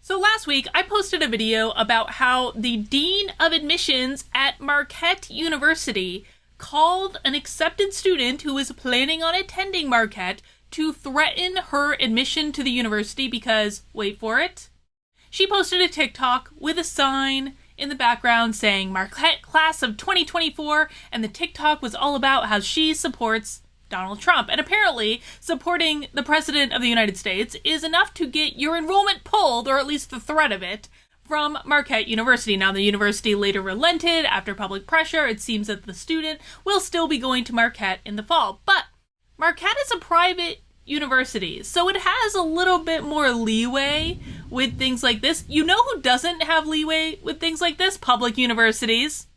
So last week, I posted a video about how the Dean of Admissions at Marquette University called an accepted student who was planning on attending Marquette to threaten her admission to the university because, wait for it, she posted a TikTok with a sign in the background saying Marquette class of 2024, and the TikTok was all about how she supports Donald Trump. And apparently, supporting the President of the United States is enough to get your enrollment pulled, or at least the threat of it, from Marquette University. Now, the university later relented after public pressure. It seems that the student will still be going to Marquette in the fall. But Marquette is a private university, so it has a little bit more leeway with things like this. You know who doesn't have leeway with things like this? Public universities.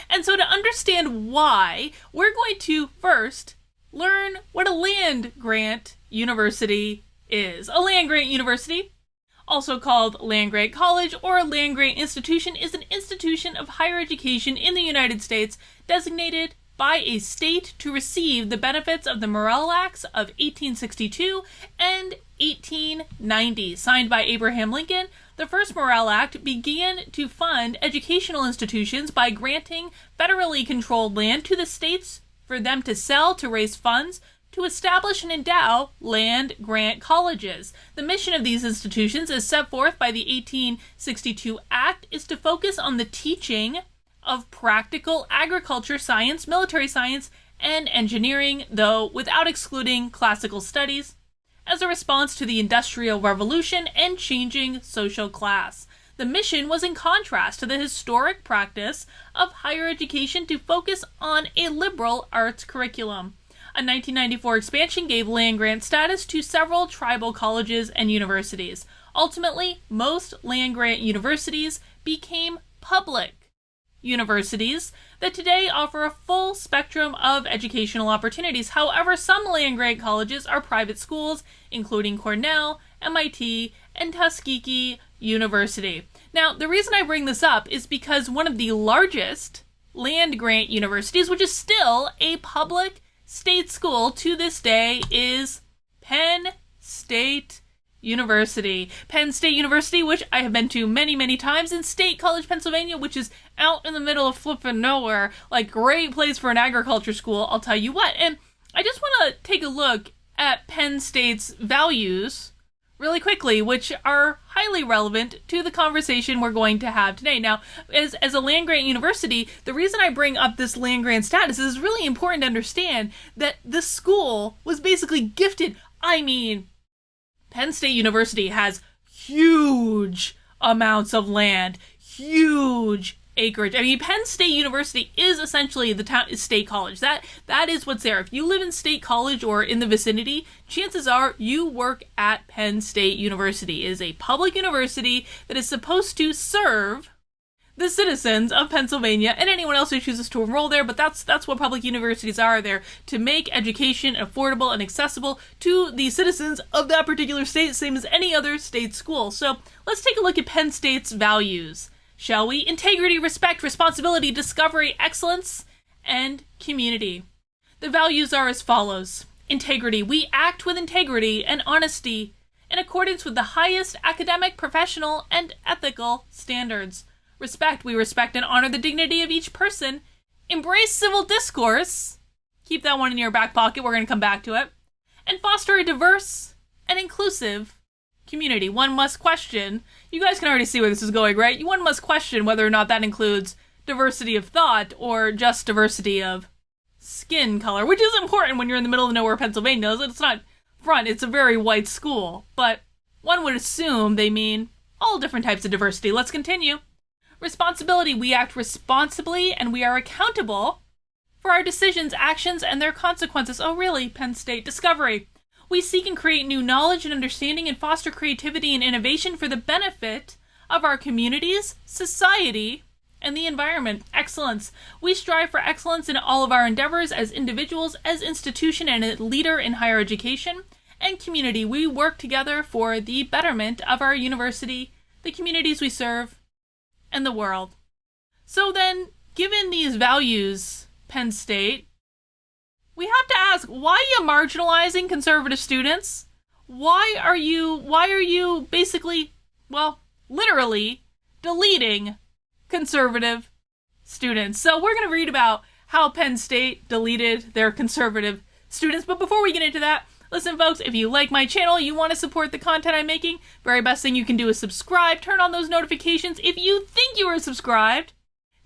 And so to understand why, we're going to first learn what a land-grant university is. A land-grant university, also called land-grant college or a land-grant institution, is an institution of higher education in the United States designated by a state to receive the benefits of the Morrill Acts of 1862 and 1890, signed by Abraham Lincoln. The first Morrill Act began to fund educational institutions by granting federally controlled land to the states for them to sell to raise funds to establish and endow land-grant colleges. The mission of these institutions, as set forth by the 1862 Act, is to focus on the teaching of practical agriculture, science, military science, and engineering, though without excluding classical studies, as a response to the Industrial Revolution and changing social class. The mission was in contrast to the historic practice of higher education to focus on a liberal arts curriculum. A 1994 expansion gave land-grant status to several tribal colleges and universities. Ultimately, most land-grant universities became public universities that today offer a full spectrum of educational opportunities. However, some land-grant colleges are private schools, including Cornell, MIT, and Tuskegee University. Now, the reason I bring this up is because one of the largest land-grant universities, which is still a public state school to this day, is Penn State University. Penn State University, which I have been to many, many times, in State College, Pennsylvania, which is out in the middle of flippin' nowhere. Like, great place for an agriculture school, I'll tell you what. And I just want to take a look at Penn State's values really quickly, which are highly relevant to the conversation we're going to have today. Now, as a land-grant university, the reason I bring up this land-grant status is really important to understand that the school was basically gifted. I mean, Penn State University has huge amounts of land, huge acreage. I mean, Penn State University is essentially the state college. That is what's there. If you live in State College or in the vicinity, chances are you work at Penn State University. It is a public university that is supposed to serve the citizens of Pennsylvania and anyone else who chooses to enroll there, but that's what public universities are. There to make education affordable and accessible to the citizens of that particular state, same as any other state school. So let's take a look at Penn State's values, shall we? Integrity, respect, responsibility, discovery, excellence, and community. The values are as follows. Integrity. We act with integrity and honesty in accordance with the highest academic, professional, and ethical standards. Respect. We respect and honor the dignity of each person. Embrace civil discourse. Keep that one in your back pocket. We're going to come back to it. And foster a diverse and inclusive community. One must question, you guys can already see where this is going, right? One must question whether or not that includes diversity of thought or just diversity of skin color, which is important when you're in the middle of nowhere, Pennsylvania. It's not front, it's a very white school, but one would assume they mean all different types of diversity. Let's continue. Responsibility. We act responsibly and we are accountable for our decisions, actions, and their consequences. Oh, really? Penn State. Discovery. We seek and create new knowledge and understanding and foster creativity and innovation for the benefit of our communities, society, and the environment. Excellence. We strive for excellence in all of our endeavors as individuals, as institution, and a leader in higher education. And community. We work together for the betterment of our university, the communities we serve, and the world. So then, given these values, Penn State, we have to ask, why are you marginalizing conservative students? Why are you basically, well, literally deleting conservative students. So we're going to read about how Penn State deleted their conservative students. But before we get into that, listen, folks, if you like my channel, you want to support the content I'm making, very best thing you can do is subscribe, turn on those notifications. If you think you are subscribed,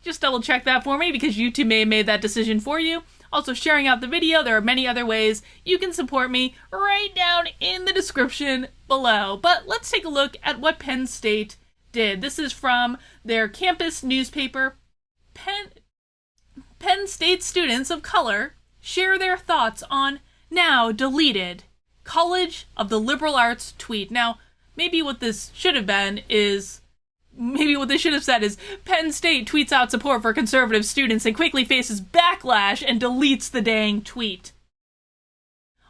just double check that for me because YouTube may have made that decision for you. Also, sharing out the video. There are many other ways you can support me right down in the description below. But let's take a look at what Penn State did. This is from their campus newspaper. Penn State students of color share their thoughts on now deleted College of the Liberal Arts tweet. Now, maybe what this should have been is, maybe what they should have said is, Penn State tweets out support for conservative students and quickly faces backlash and deletes the dang tweet.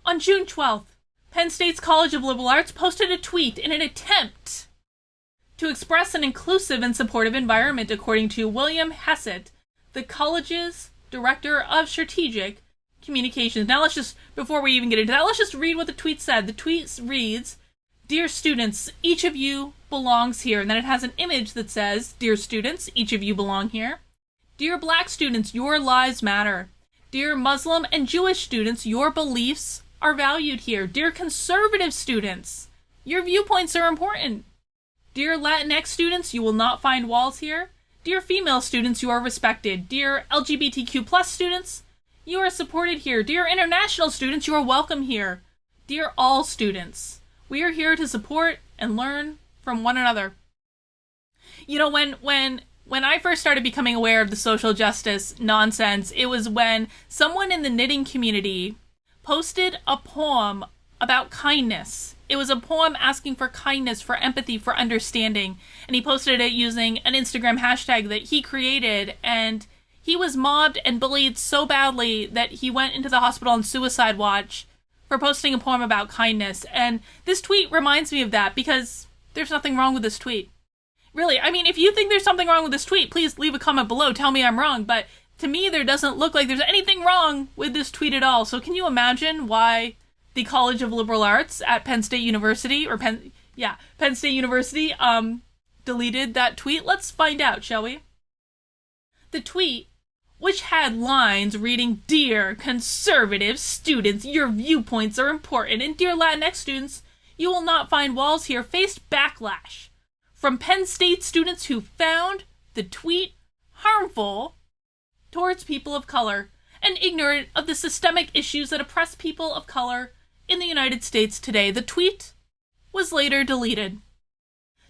On June 12th, Penn State's College of Liberal Arts posted a tweet in an attempt to express an inclusive and supportive environment, according to William Hessett, the college's director of strategic communications. Now before we even get into that, let's just read what the tweet said. The tweet reads, "Dear students, each of you belongs here." And then it has an image that says, "Dear students, each of you belong here." "Dear Black students, your lives matter. Dear Muslim and Jewish students, your beliefs are valued here. Dear conservative students, your viewpoints are important. Dear Latinx students, you will not find walls here. Dear female students, you are respected. Dear LGBTQ+ students, you are supported here. Dear international students, you are welcome here. Dear all students, we are here to support and learn from one another." You know, when I first started becoming aware of the social justice nonsense, it was when someone in the knitting community posted a poem about kindness. It was a poem asking for kindness, for empathy, for understanding. And he posted it using an Instagram hashtag that he created. And he was mobbed and bullied so badly that he went into the hospital on suicide watch for posting a poem about kindness. And this tweet reminds me of that because there's nothing wrong with this tweet. Really, I mean, if you think there's something wrong with this tweet, please leave a comment below. Tell me I'm wrong. But to me, there doesn't look like there's anything wrong with this tweet at all. So can you imagine why the College of Liberal Arts at Penn State University, Penn State University, deleted that tweet? Let's find out, shall we? The tweet, which had lines reading, "Dear conservative students, your viewpoints are important," and "Dear Latinx students, you will not find walls here," faced backlash from Penn State students who found the tweet harmful towards people of color and ignorant of the systemic issues that oppress people of color in the United States today. The tweet was later deleted.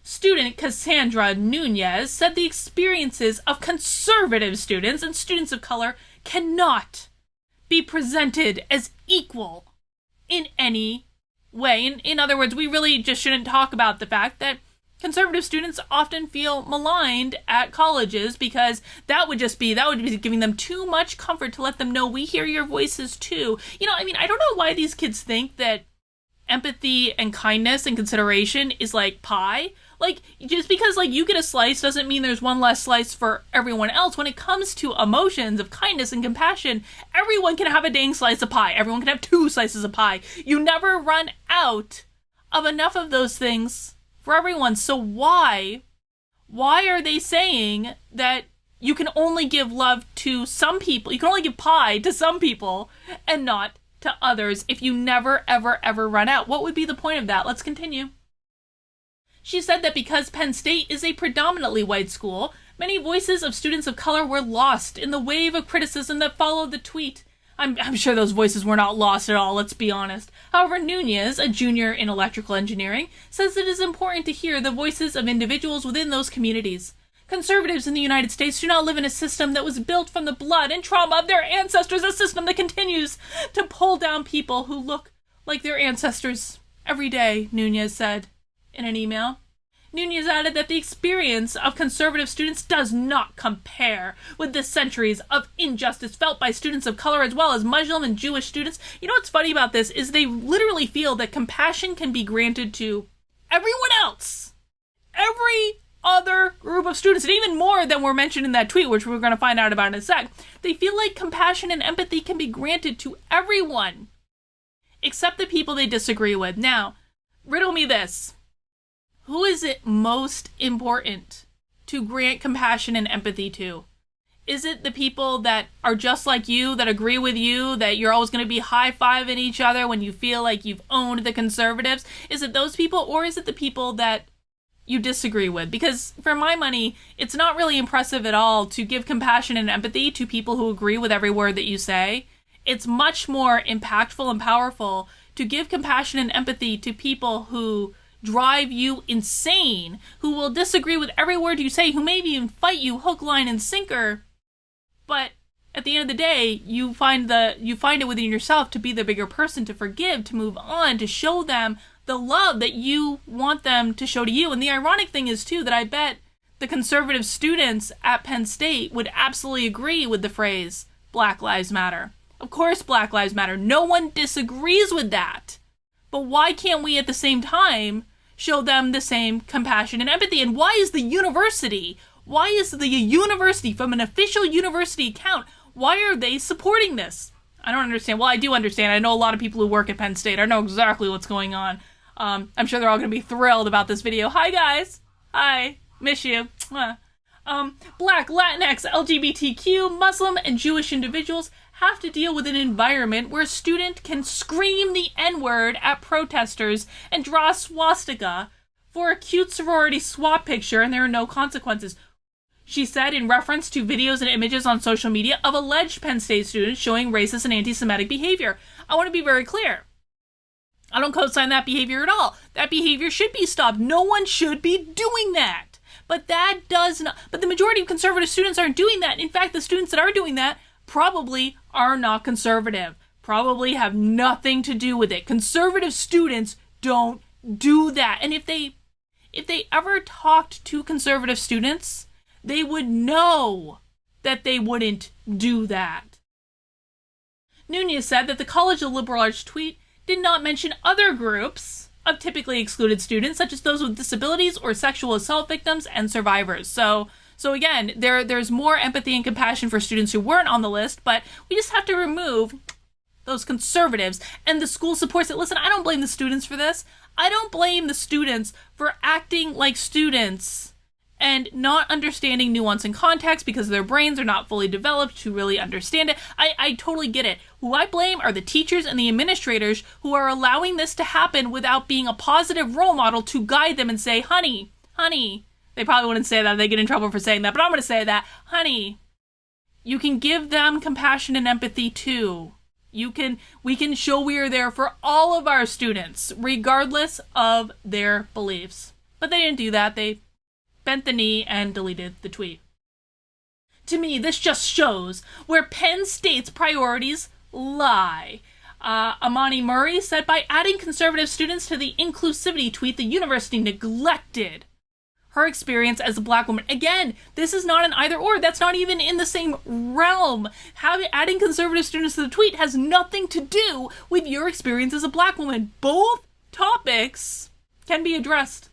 Student Cassandra Nunez said the experiences of conservative students and students of color cannot be presented as equal in any way. In other words, we really just shouldn't talk about the fact that conservative students often feel maligned at colleges because that would be giving them too much comfort to let them know we hear your voices too. You know, I mean, I don't know why these kids think that empathy and kindness and consideration is like pie. Like, just because like you get a slice doesn't mean there's one less slice for everyone else. When it comes to emotions of kindness and compassion, everyone can have a dang slice of pie. Everyone can have 2 slices of pie. You never run out of enough of those things for everyone. So why are they saying that you can only give love to some people, you can only give pie to some people and not to others if you never, ever, ever run out? What would be the point of that? Let's continue. She said that because Penn State is a predominantly white school, many voices of students of color were lost in the wave of criticism that followed the tweet. I'm sure those voices were not lost at all, let's be honest. However, Nunez, a junior in electrical engineering, says it is important to hear the voices of individuals within those communities. Conservatives in the United States do not live in a system that was built from the blood and trauma of their ancestors, a system that continues to pull down people who look like their ancestors every day, Nunez said in an email. Nunez added that the experience of conservative students does not compare with the centuries of injustice felt by students of color as well as Muslim and Jewish students. You know what's funny about this is they literally feel that compassion can be granted to everyone else. Every other group of students, and even more than were mentioned in that tweet, which we're going to find out about in a sec. They feel like compassion and empathy can be granted to everyone except the people they disagree with. Now, riddle me this. who is it most important to grant compassion and empathy to? Is it the people that are just like you, that agree with you, that you're always going to be high-fiving each other when you feel like you've owned the conservatives? Is it those people, or is it the people that you disagree with? Because for my money, it's not really impressive at all to give compassion and empathy to people who agree with every word that you say. It's much more impactful and powerful to give compassion and empathy to people who drive you insane, who will disagree with every word you say, who maybe even fight you hook, line, and sinker. But at the end of the day, you find it within yourself to be the bigger person, to forgive, to move on, to show them the love that you want them to show to you. And the ironic thing is, too, that I bet the conservative students at Penn State would absolutely agree with the phrase, Black Lives Matter. Of course, Black Lives Matter. No one disagrees with that. But why can't we at the same time show them the same compassion and empathy? And why is the university from an official university account, why are they supporting this? I don't understand. Well, I do understand. I know a lot of people who work at Penn State. I know exactly what's going on. I'm sure they're all going to be thrilled about this video. Hi, guys. Hi. Miss you. Black, Latinx, LGBTQ, Muslim, and Jewish individuals have to deal with an environment where a student can scream the N-word at protesters and draw a swastika for a cute sorority swap picture, and there are no consequences. She said in reference to videos and images on social media of alleged Penn State students showing racist and anti-Semitic behavior. I want to be very clear. I don't co-sign that behavior at all. That behavior should be stopped. No one should be doing that. But the majority of conservative students aren't doing that. In fact, the students that are doing that probably are not conservative. Probably have nothing to do with it. Conservative students don't do that. And if they ever talked to conservative students, they would know that they wouldn't do that. Nunez said that the College of Liberal Arts tweet did not mention other groups of typically excluded students, such as those with disabilities or sexual assault victims and survivors. So again, there's more empathy and compassion for students who weren't on the list, but we just have to remove those conservatives, and the school supports it. Listen, I don't blame the students for this. I don't blame the students for acting like students and not understanding nuance and context because their brains are not fully developed to really understand it. I totally get it. Who I blame are the teachers and the administrators who are allowing this to happen without being a positive role model to guide them and say, honey, they probably wouldn't say that. They get in trouble for saying that, but I'm going to say that, honey, you can give them compassion and empathy too. We can show we are there for all of our students, regardless of their beliefs. But they didn't do that. They bent the knee and deleted the tweet. To me, this just shows where Penn State's priorities lie. Amani Murray said, by adding conservative students to the inclusivity tweet, the university neglected her experience as a Black woman. Again, this is not an either or. That's not even in the same realm. Adding conservative students to the tweet has nothing to do with your experience as a Black woman. Both topics can be addressed.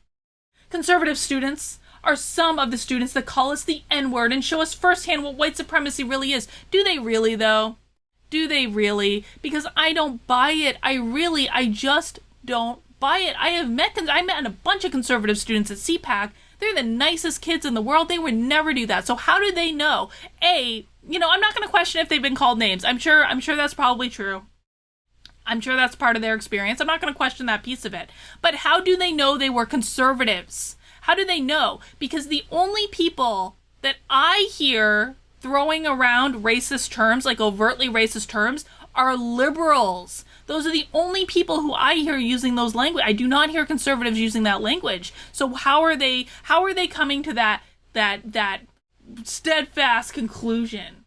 Conservative students are some of the students that call us the N-word and show us firsthand what white supremacy really is. Do they really, though? Do they really? Because I don't buy it. I just don't buy it. I met a bunch of conservative students at CPAC. They're the nicest kids in the world. They would never do that. So how do they know? I'm not going to question if they've been called names. I'm sure that's probably true. I'm sure that's part of their experience. I'm not going to question that piece of it. But how do they know they were conservatives? How do they know? Because the only people that I hear throwing around racist terms, like overtly racist terms, are liberals. Those are the only people who I hear using those language. I do not hear conservatives using that language. So how are they coming to that steadfast conclusion?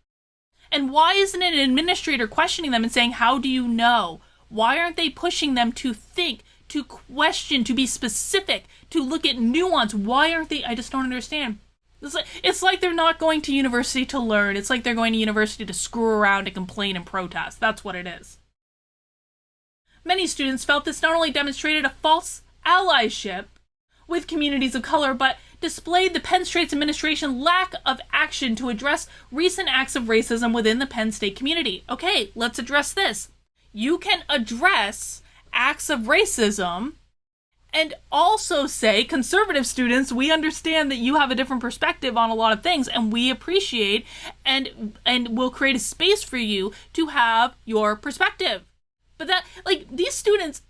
And why isn't an administrator questioning them and saying, how do you know? Why aren't they pushing them to think, to question, to be specific, to look at nuance? Why aren't they? I just don't understand. It's like they're not going to university to learn. It's like they're going to university to screw around and complain and protest. That's what it is. Many students felt this not only demonstrated a false allyship with communities of color, but displayed the Penn State's administration's lack of action to address recent acts of racism within the Penn State community. Okay, let's address this. You can address acts of racism And also say, conservative students, we understand that you have a different perspective on a lot of things, and we appreciate and will create a space for you to have your perspective. But that, like, these students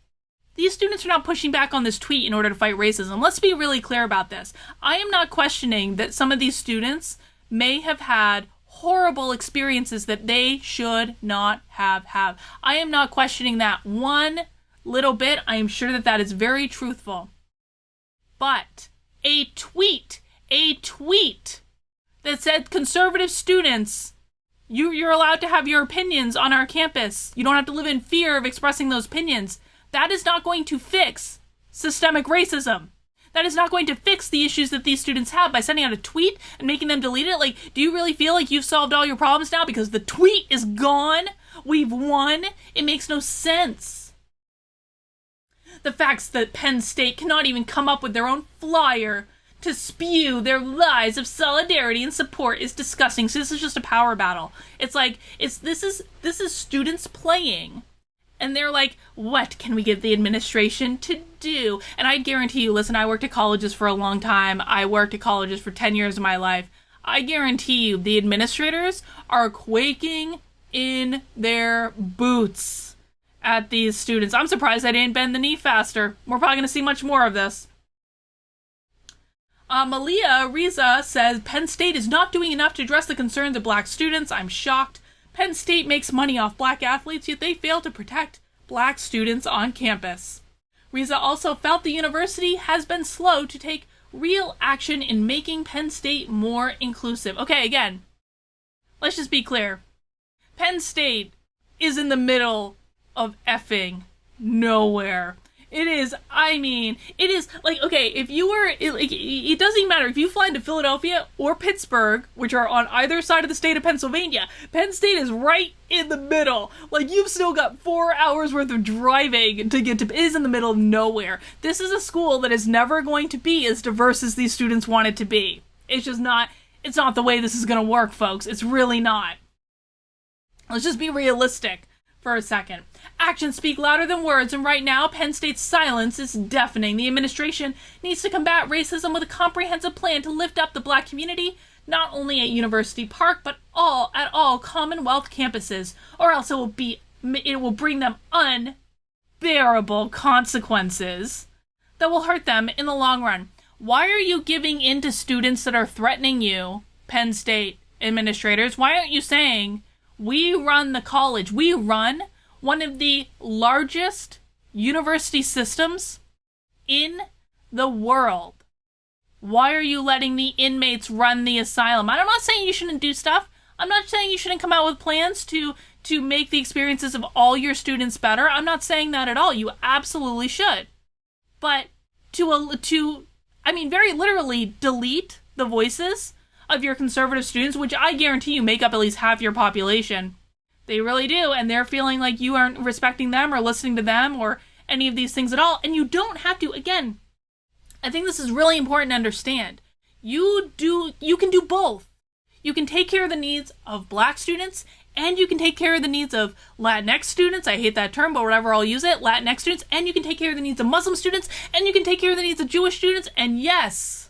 are not pushing back on this tweet in order to fight racism. Let's be really clear about this. I am not questioning that some of these students may have had horrible experiences that they should not have had. I am not questioning that one little bit. I am sure that that is very truthful. But a tweet that said conservative students, you're allowed to have your opinions on our campus. You don't have to live in fear of expressing those opinions. That is not going to fix systemic racism. That is not going to fix the issues that these students have by sending out a tweet and making them delete it. Like, do you really feel like you've solved all your problems now because the tweet is gone? We've won? It makes no sense. The facts that Penn State cannot even come up with their own flyer to spew their lies of solidarity and support is disgusting. So this is just a power battle. It's like, this is students playing. And they're like, what can we get the administration to do? And I guarantee you, listen, I worked at colleges for a long time. I worked at colleges for 10 years of my life. I guarantee you, the administrators are quaking in their boots at these students. I'm surprised I didn't bend the knee faster. We're probably going to see much more of this. Malia Riza says, Penn State is not doing enough to address the concerns of black students. I'm shocked. Penn State makes money off black athletes, yet they fail to protect black students on campus. Riza also felt the university has been slow to take real action in making Penn State more inclusive. Okay, again, let's just be clear. Penn State is in the middle of effing nowhere. It is like, okay, if you were, it doesn't even matter if you fly into Philadelphia or Pittsburgh, which are on either side of the state of Pennsylvania. Penn State is right in the middle. Like, you've still got 4 hours worth of driving to get to, it is in the middle of nowhere. This is a school that is never going to be as diverse as these students want it to be. It's just not, it's not the way this is going to work, folks. It's really not. Let's just be realistic for a second. Actions speak louder than words, and right now, Penn State's silence is deafening. The administration needs to combat racism with a comprehensive plan to lift up the black community, not only at University Park, but at all Commonwealth campuses, or else it will bring them unbearable consequences that will hurt them in the long run. Why are you giving in to students that are threatening you, Penn State administrators? Why aren't you saying, we run the college, we run one of the largest university systems in the world. Why are you letting the inmates run the asylum? I'm not saying you shouldn't do stuff. I'm not saying you shouldn't come out with plans to make the experiences of all your students better. I'm not saying that at all. You absolutely should. But very literally delete the voices of your conservative students, which I guarantee you make up at least half your population. They really do, and they're feeling like you aren't respecting them or listening to them or any of these things at all. And you don't have to. Again, I think this is really important to understand. You can do both. You can take care of the needs of black students, and you can take care of the needs of Latinx students. I hate that term, but whatever, I'll use it. Latinx students, and you can take care of the needs of Muslim students, and you can take care of the needs of Jewish students, and yes,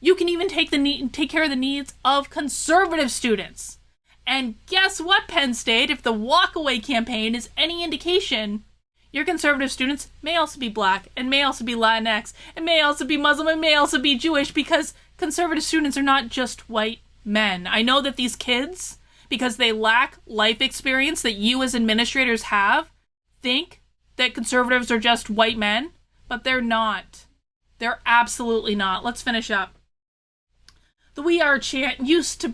you can even take care of the needs of conservative students. And guess what, Penn State? If the walkaway campaign is any indication, your conservative students may also be black, and may also be Latinx, and may also be Muslim, and may also be Jewish, because conservative students are not just white men. I know that these kids, because they lack life experience that you as administrators have, think that conservatives are just white men, but they're not. They're absolutely not. Let's finish up. The We Are chant used to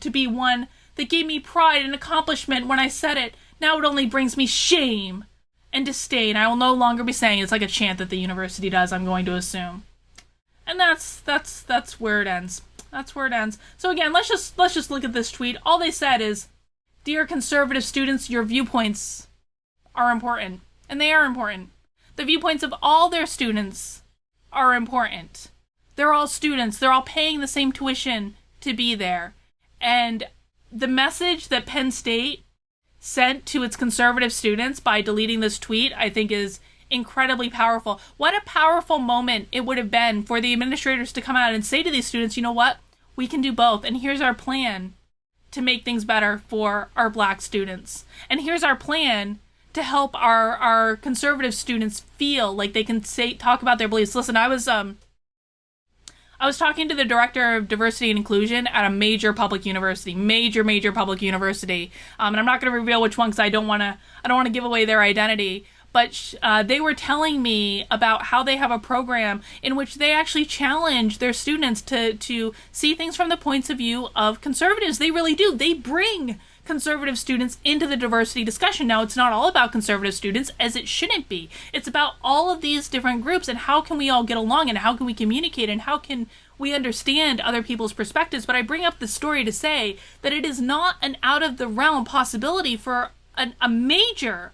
be one that gave me pride and accomplishment when I said it. Now it only brings me shame and disdain. I will no longer be saying it. It's like a chant that the university does, I'm going to assume. And that's where it ends. That's where it ends. So again, let's just look at this tweet. All they said is, dear conservative students, your viewpoints are important. And they are important. The viewpoints of all their students are important. They're all students. They're all paying the same tuition to be there. And the message that Penn State sent to its conservative students by deleting this tweet, I think is incredibly powerful. What a powerful moment it would have been for the administrators to come out and say to these students, you know what? We can do both, and here's our plan to make things better for our Black students. And here's our plan to help our conservative students feel like they can talk about their beliefs. Listen, I was talking to the director of diversity and inclusion at a major public university, major public university, and I'm not going to reveal which one because I don't want to give away their identity. But they were telling me about how they have a program in which they actually challenge their students to see things from the points of view of conservatives. They really do. They bring conservative students into the diversity discussion. Now, it's not all about conservative students, as it shouldn't be. It's about all of these different groups and how can we all get along and how can we communicate and how can we understand other people's perspectives. But I bring up this story to say that it is not an out of the realm possibility for a major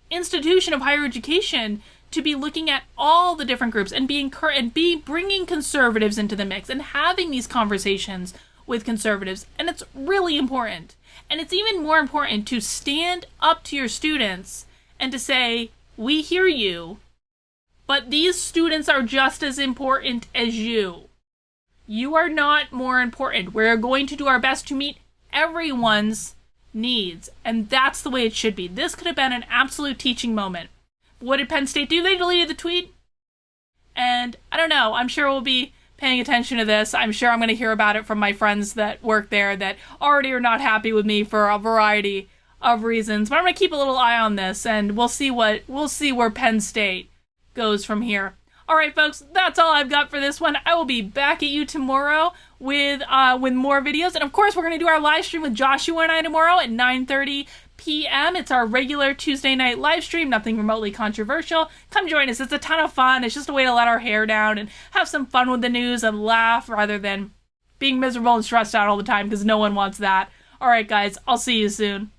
institution of higher education to be looking at all the different groups and bringing conservatives into the mix and having these conversations with conservatives. And it's really important. And it's even more important to stand up to your students and to say, we hear you, but these students are just as important as you. You are not more important. We're going to do our best to meet everyone's needs, and that's the way it should be. This could have been an absolute teaching moment. What did Penn State do? They deleted the tweet, and I don't know. I'm sure we'll be paying attention to this. I'm sure I'm going to hear about it from my friends that work there that already are not happy with me for a variety of reasons. But I'm going to keep a little eye on this, and we'll see where Penn State goes from here. All right, folks, that's all I've got for this one. I will be back at you tomorrow with more videos. And, of course, we're going to do our live stream with Joshua and I tomorrow at 9:30 p.m. It's our regular Tuesday night live stream, nothing remotely controversial. Come join us. It's a ton of fun. It's just a way to let our hair down and have some fun with the news and laugh rather than being miserable and stressed out all the time because no one wants that. All right, guys, I'll see you soon.